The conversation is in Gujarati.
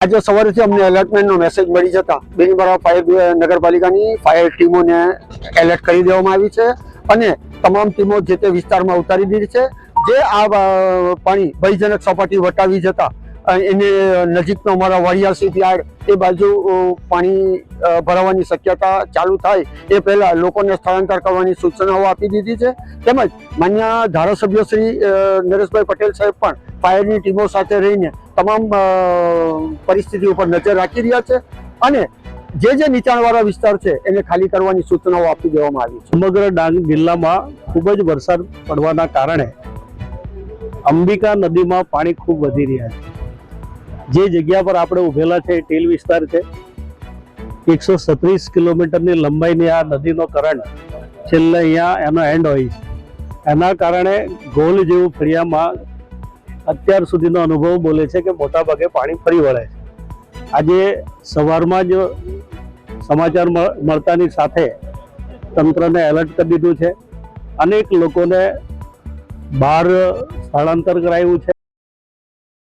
आज सवार अમને એલર્ટમેન્ટનો મેસેજ મળી જતા બેનીબરા ફાયર નગરપાલિકાની ફાયર ટીમોને એલર્ટ કરી દેવામાં આવી છે અને તમામ ટીમો જે તે વિસ્તારમાં ઉતારી દીધી છે। જે આ પાણી ભયજનક સપાટી વટાવી જતા એને નજીકનો અમારા વાડિયા શિપયાર્ડ એ બાજુ પાણી ભરાવાની શક્યતા ચાલુ થાય એ પહેલા લોકોને સ્થળાંતર કરવાની સૂચનાઓ આપી દીધી છે। તેમજ માન્ય ધારાસભ્ય શ્રી નરેશભાઈ પટેલ સાહેબ પણ ફાયરની ટીમો સાથે રહીને તમામ પરિસ્થિતિ ઉપર નજર રાખી રહ્યા છે અને જે નીચાણવાળા વિસ્તાર છે એને ખાલી કરવાની સૂચનાઓ આપી દેવામાં આવી છે। સમગ્ર ડાંગ જિલ્લામાં ખૂબ જ વરસાદ પડવાના કારણે અંબિકા નદીમાં પાણી ખૂબ વધી રહ્યા છે। જે જગ્યા પર આપણે ઉભેલા છે એ ટેલ વિસ્તાર છે। 136 કિલોમીટરની લંબાઈની આ નદીનો કરંટ છેલ્લે અહીંયા એનો એન્ડ હોય છે। એના કારણે ગોલ જેવું ફળિયામાં અત્યાર સુધીનો અનુભવ બોલે છે કે મોટાભાગે પાણી ફરી વળે છે। આજે સવારમાં જ સમાચાર મળતાની સાથે તંત્રને એલર્ટ કરી દીધું છે। અનેક લોકોને બહાર સ્થળાંતર કરાયું છે।